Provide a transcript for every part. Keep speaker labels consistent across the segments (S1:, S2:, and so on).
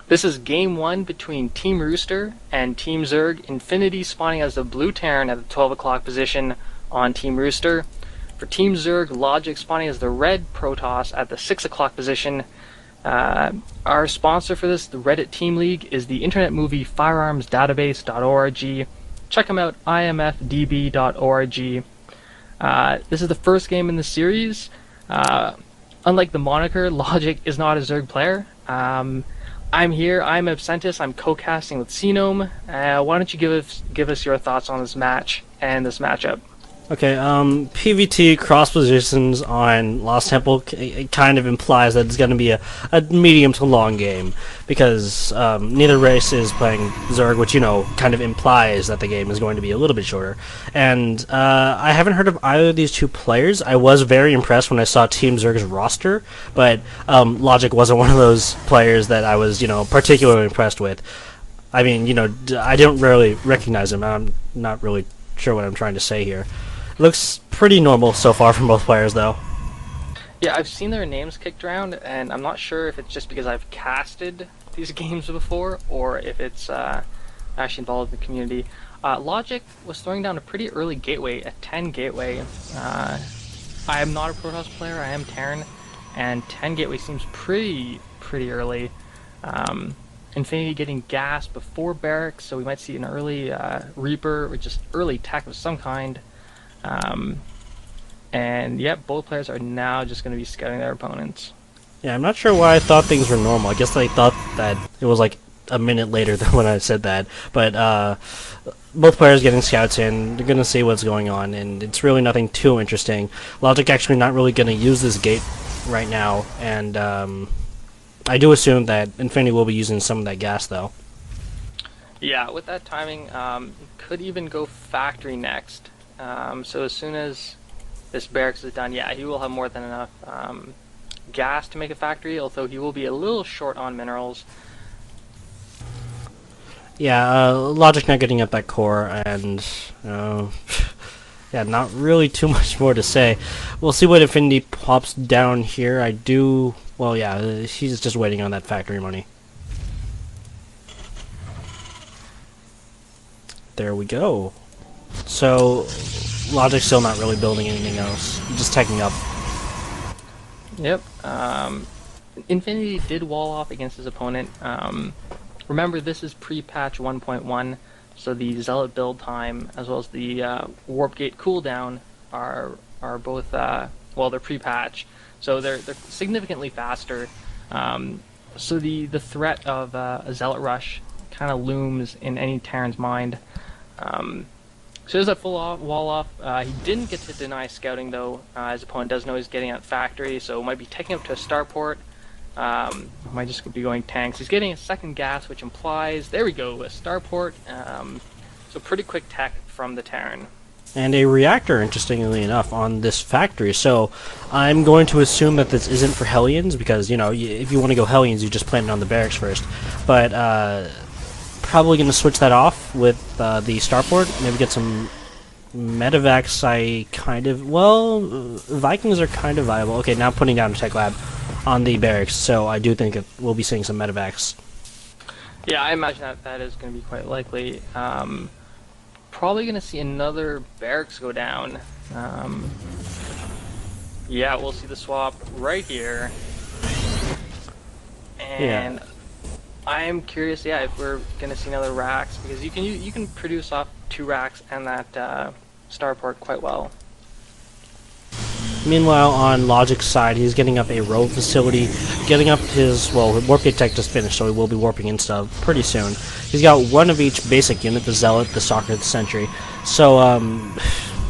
S1: This is game 1 between Team Rooster and Team Zerg. Infinity spawning as the blue Terran at the 12 o'clock position on Team Rooster. For Team Zerg, Logic spawning as the red Protoss at the 6 o'clock position. Our sponsor for this, the Reddit Team League, is the internet movie firearmsdatabase.org. Check them out, imfdb.org. This is the first game in the series. Unlike the moniker, Logic is not a Zerg player. I'm here, I'm Absentis, I'm co-casting with SeaGnome. Why don't you give us your thoughts on this match and this matchup?
S2: Okay, PvT cross positions on Lost Temple it kind of implies that it's going to be a medium to long game, because neither race is playing Zerg, which, kind of implies that the game is going to be a little bit shorter. And I haven't heard of either of these two players. I was very impressed when I saw Team Zerg's roster, but Logic wasn't one of those players that I was, particularly impressed with. I mean, I don't really recognize him. I'm not really sure what I'm trying to say here. Looks pretty normal so far from both players, though.
S1: Yeah, I've seen their names kicked around, and I'm not sure if it's just because I've casted these games before, or if it's actually involved in the community. Logic was throwing down a pretty early gateway, a 10 gateway. I am not a Protoss player, I am Terran, and 10 gateway seems pretty early. Infinity getting gas before barracks, so we might see an early Reaper, or just early tech of some kind. And yep, both players are now just going to be scouting their opponents.
S2: Yeah, I'm not sure why I thought things were normal. I guess I thought that it was like a minute later than when I said that. But both players getting scouts in, they're going to see what's going on, and it's really nothing too interesting. Logic actually not really going to use this gate right now, and I do assume that Infinity will be using some of that gas, though.
S1: Yeah, with that timing, could even go factory next. So as soon as this barracks is done, yeah, he will have more than enough gas to make a factory, although he will be a little short on minerals.
S2: Yeah, Logic not getting up that core, and yeah, not really too much more to say. We'll see what Infinity pops down here. Well, yeah, he's just waiting on that factory money. There we go. So, Logic's still not really building anything else, just teching up.
S1: Yep. Infinity did wall off against his opponent. Remember, this is pre-patch 1.1, so the Zealot build time as well as the Warp Gate cooldown are both they're pre-patch, so they're significantly faster. So the threat of a Zealot rush kind of looms in any Terran's mind. So there's a full wall off. He didn't get to deny scouting, though. His opponent does know he's getting out factory, so might be taking up to a starport. Might just be going tanks. He's getting a second gas, which implies, there we go, a starport. So pretty quick tech from the Terran.
S2: And a reactor, interestingly enough, on this factory. So I'm going to assume that this isn't for Hellions, because, if you want to go Hellions, you just plant it on the barracks first. But, probably going to switch that off with the starport. Maybe get some medevacs. Vikings are kind of viable. Okay, now putting down a tech lab on the barracks, so I do think we'll be seeing some medevacs.
S1: Yeah, I imagine that is going to be quite likely. Probably going to see another barracks go down. Yeah, we'll see the swap right here. And yeah. I'm curious, if we're going to see another racks, because you can produce off 2 racks and that starport quite well.
S2: Meanwhile, on Logic's side, he's getting up a road facility, getting up his, Warp Gate Tech just finished, so he will be warping in stuff pretty soon. He's got one of each basic unit, the Zealot, the Stalker, the Sentry. So, I don't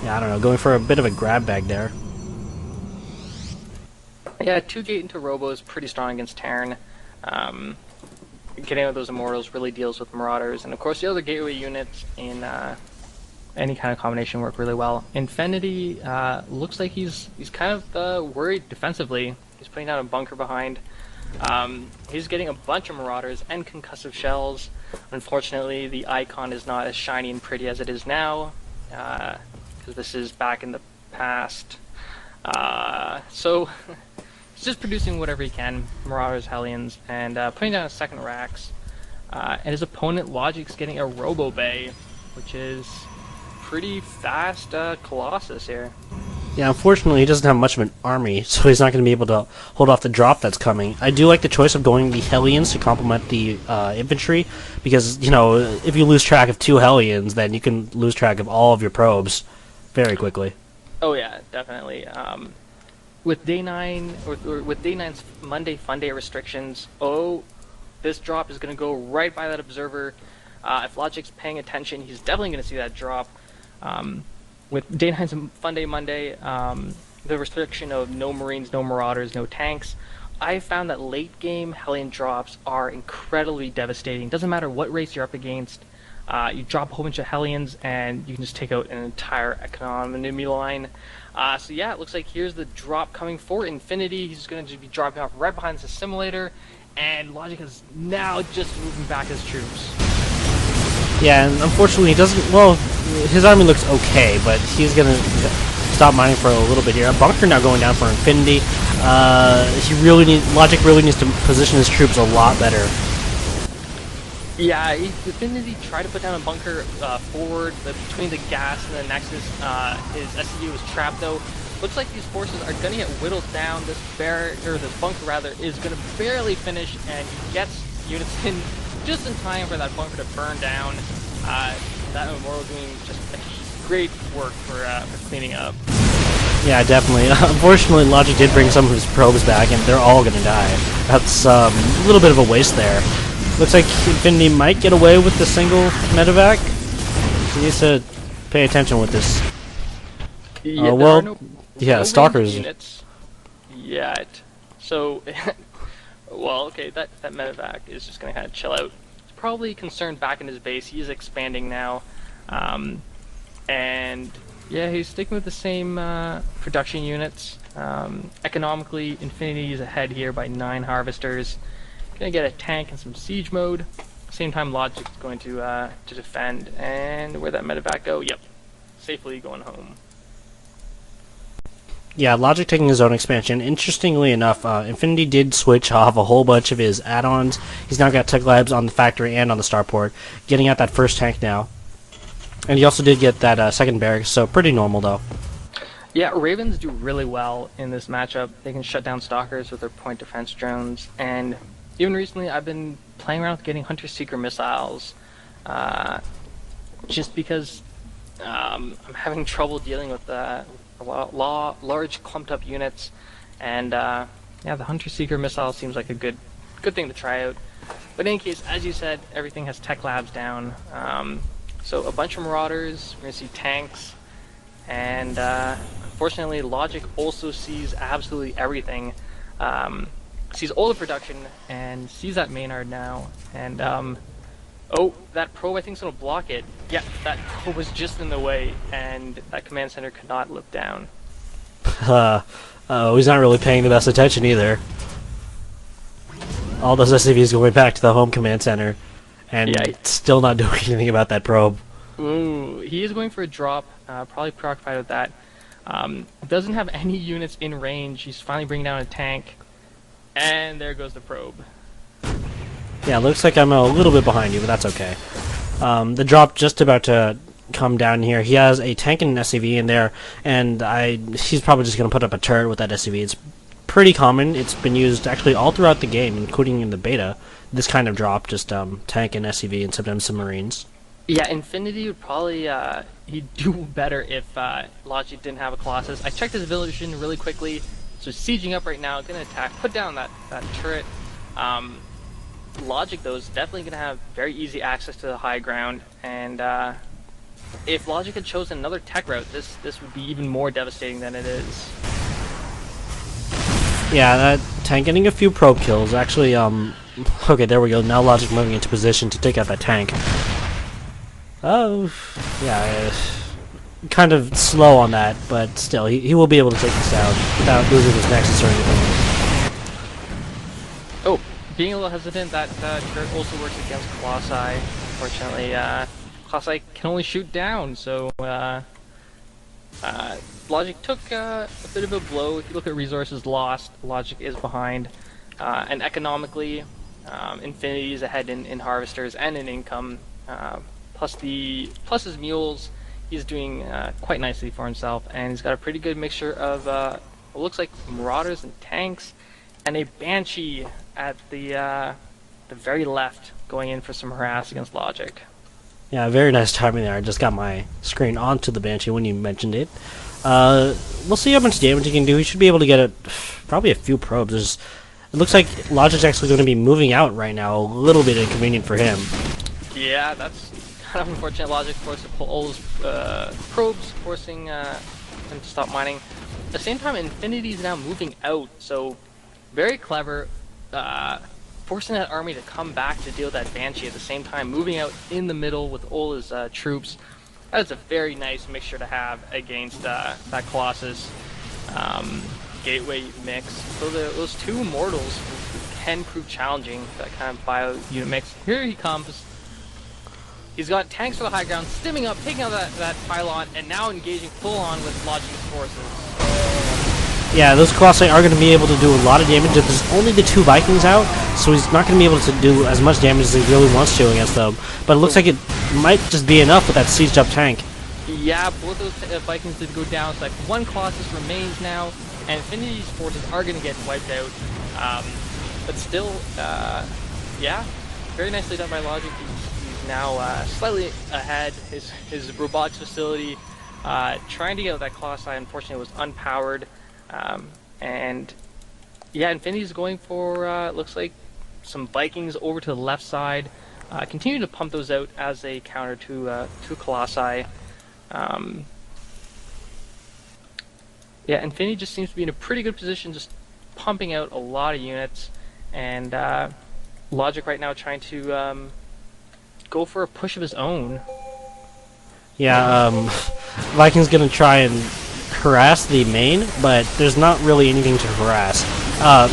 S2: know, going for a bit of a grab bag there.
S1: Yeah, 2 gate into Robo is pretty strong against Terran. Getting out those Immortals really deals with Marauders, and of course the other gateway units in any kind of combination work really well. Infinity looks like he's kind of worried defensively. He's putting down a bunker behind. He's getting a bunch of Marauders and concussive shells. Unfortunately, the icon is not as shiny and pretty as it is now, because this is back in the past. So he's just producing whatever he can, Marauders, Hellions, and putting down his second racks. And his opponent, Logic's getting a Robo Bay, which is pretty fast Colossus here.
S2: Yeah, unfortunately, he doesn't have much of an army, so he's not going to be able to hold off the drop that's coming. I do like the choice of going the Hellions to complement the infantry, because, you know, if you lose track of 2 Hellions, then you can lose track of all of your probes very quickly.
S1: Oh yeah, definitely. With day 9, or with day 9's Monday Fun Day restrictions, this drop is going to go right by that observer. If Logic's paying attention, he's definitely going to see that drop. With Day 9's Fun Day Monday, the restriction of no Marines, no Marauders, no tanks, I found that late game Hellion drops are incredibly devastating. Doesn't matter what race you're up against, you drop a whole bunch of Hellions and you can just take out an entire economy line. So yeah, it looks like here's the drop coming for Infinity. He's going to be dropping off right behind the simulator, and Logic is now just moving back his troops.
S2: Yeah, and unfortunately he doesn't, well, his army looks okay, but he's going to stop mining for a little bit here. A bunker now going down for Infinity. Logic really needs to position his troops a lot better.
S1: Yeah, Infinity tried to put down a bunker forward, but between the gas and the Nexus, his SCU was trapped though. Looks like these forces are going to get whittled down. This bunker rather, is going to barely finish, and he gets units in just in time for that bunker to burn down. That Memorial doing just great work for cleaning up.
S2: Yeah, definitely. Unfortunately, Logic did bring some of his probes back, and they're all going to die. That's a little bit of a waste there. Looks like Infinity might get away with the single medevac. He needs to pay attention with this.
S1: Yeah,
S2: no Stalkers.
S1: Units yet. So, well, okay, that medevac is just going to kind of chill out. He's probably concerned back in his base. He is expanding now. And, yeah, he's sticking with the same production units. Economically, Infinity is ahead here by 9 harvesters. Gonna get a tank and some siege mode. Same time, Logic's going to defend. And where'd that medevac go? Yep, safely going home.
S2: Yeah, Logic taking his own expansion. Interestingly enough, Infinity did switch off a whole bunch of his add-ons. He's now got Tech Labs on the factory and on the starport, getting out that first tank now. And he also did get that second barracks, so pretty normal though.
S1: Yeah, Ravens do really well in this matchup. They can shut down Stalkers with their point defense drones, and even recently I've been playing around with getting Hunter-Seeker missiles, just because I'm having trouble dealing with large clumped up units, and yeah, the Hunter-Seeker missile seems like a good thing to try out. But in any case, as you said, everything has Tech Labs down, so a bunch of Marauders, we're going to see tanks, and unfortunately Logic also sees absolutely everything. Sees all the production and sees that Maynard now, and oh, that probe I think is going to block it. Yeah, that probe was just in the way, and that command center could not lift down.
S2: He's not really paying the best attention either. All those SCVs going back to the home command center, and
S1: yeah,
S2: still not doing anything about that probe.
S1: Ooh, he is going for a drop, probably preoccupied with that. Doesn't have any units in range. He's finally bringing down a tank. And there goes the probe.
S2: Yeah, looks like I'm a little bit behind you, but that's okay. The drop just about to come down here. He has a tank and an SCV in there, and he's probably just going to put up a turret with that SCV. It's pretty common. It's been used actually all throughout the game, including in the beta. This kind of drop, just tank and SCV and sometimes some Marines.
S1: Yeah, Infinity would probably he'd do better if Logic didn't have a Colossus. I checked his vision really quickly. So sieging up right now, gonna attack, put down that turret. Logic though is definitely gonna have very easy access to the high ground, and if Logic had chosen another tech route, this would be even more devastating than it is.
S2: Yeah, that tank getting a few probe kills. Actually, okay, there we go. Now Logic moving into position to take out that tank. Oh, yeah. Kind of slow on that, but still, he will be able to take this out without losing his Nexus or anything.
S1: Oh, being a little hesitant, that turret also works against Colossi. Unfortunately, Colossi can only shoot down, so Logic took a bit of a blow. If you look at resources lost, Logic is behind. And economically, Infinity is ahead in harvesters and in income. Plus his mules, he's doing quite nicely for himself, and he's got a pretty good mixture of what looks like marauders and tanks, and a Banshee at the very left, going in for some harass against Logic.
S2: Yeah, very nice timing there. I just got my screen onto the Banshee when you mentioned it. We'll see how much damage he can do. He should be able to get probably a few probes. It looks like Logic's actually going to be moving out right now. A little bit inconvenient for him.
S1: Yeah, that's kind of unfortunate. Logic forced to pull all those probes, forcing him to stop mining. At the same time, Infinity is now moving out, so very clever. Forcing that army to come back to deal with that Banshee at the same time, moving out in the middle with all his troops. That's a very nice mixture to have against that Colossus gateway mix. So those two mortals can prove challenging, that kind of bio unit mix. Here he comes. He's got tanks for the high ground, stimming up, taking out that pylon, and now engaging full on with Logic's forces.
S2: Yeah, those Colossi are going to be able to do a lot of damage. There's only the 2 Vikings out, so he's not going to be able to do as much damage as he really wants to against them. But it looks like it might just be enough with that sieged up tank.
S1: Yeah, both those Vikings did go down. So like 1 Colossus remains now, and Infinity's forces are going to get wiped out. But still, yeah, very nicely done by Logic. He's now slightly ahead. His robotics facility, trying to get out that Colossi, unfortunately was unpowered. And yeah, Infinity's going for looks like some Vikings over to the left side. Continue to pump those out as a counter to Colossi. Yeah, Infinity just seems to be in a pretty good position, just pumping out a lot of units, and Logic right now trying to go for a push of his own.
S2: Yeah, Viking's gonna try and harass the main, but there's not really anything to harass.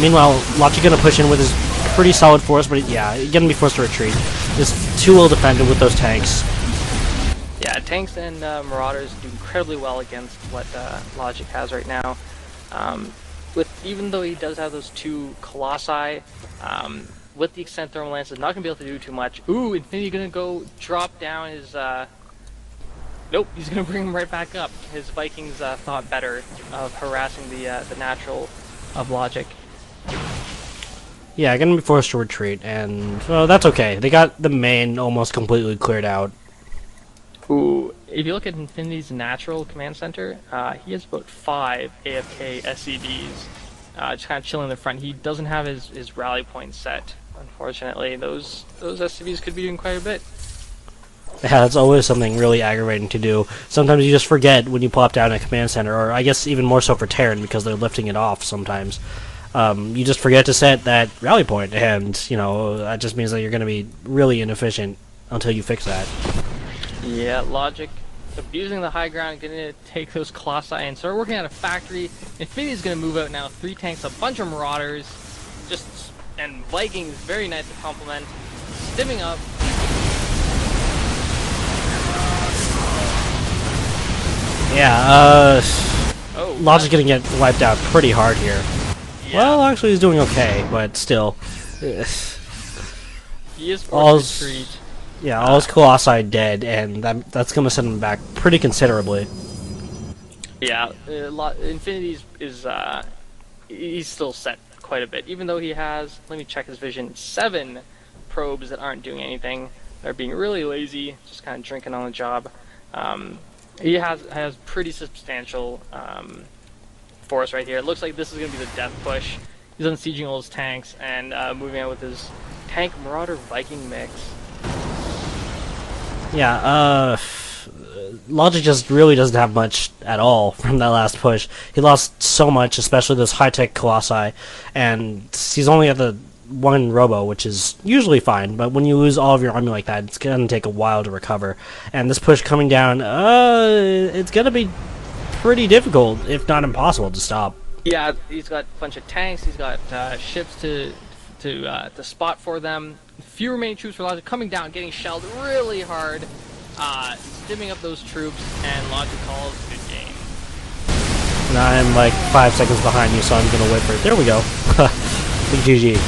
S2: Meanwhile, Logic gonna push in with his pretty solid force, but yeah, he's gonna be forced to retreat. Just too well defended with those tanks.
S1: Yeah, tanks and Marauders do incredibly well against what Logic has right now. Even though he does have those 2 Colossi, with the Extended Thermal Lance, is not going to be able to do too much. Ooh, Infinity going to go drop down his... Nope, he's going to bring him right back up. His Vikings thought better of harassing the natural of Logic.
S2: Yeah, going to be forced to retreat, and well, that's okay. They got the main almost completely cleared out.
S1: Ooh, if you look at Infinity's natural command center, he has about 5 AFK SCVs, just kind of chilling in the front. He doesn't have his rally point set, unfortunately. Those SCVs could be doing quite a bit.
S2: Yeah, that's always something really aggravating to do. Sometimes you just forget when you plop down a command center, or I guess even more so for Terran because they're lifting it off sometimes. You just forget to set that rally point, and you know that just means that you're going to be really inefficient until you fix that.
S1: Yeah, Logic abusing the high ground, going to take those Colossi and start working at a factory. Infinity's going to move out now. 3 tanks, a bunch of Marauders, and Vikings, very nice to complement. Stimming up.
S2: Yeah, Logic gonna get wiped out pretty hard here.
S1: Yeah.
S2: Well, actually, he's doing okay, but still.
S1: He is forced to retreat.
S2: Yeah, all his Colossi dead, and that's gonna send him back pretty considerably.
S1: Yeah, Infinity is he's still set quite a bit, even though he has, let me check his vision, 7 probes that aren't doing anything. They're being really lazy, just kind of drinking on the job. He has pretty substantial force right here. It looks like this is going to be the death push. He's unsieging all his tanks and moving out with his tank Marauder Viking mix.
S2: Yeah, Logic just really doesn't have much at all from that last push. He lost so much, especially those high-tech Colossi, and he's only at the 1 robo, which is usually fine, but when you lose all of your army like that, it's going to take a while to recover. And this push coming down, it's going to be pretty difficult, if not impossible, to stop.
S1: Yeah, he's got a bunch of tanks, he's got ships to spot for them. Few remaining troops for Logic coming down, getting shelled really hard, stimming up those troops, and Logic calls good game.
S2: And I'm like 5 seconds behind you, so I'm gonna wait for it. There we go. Big GG.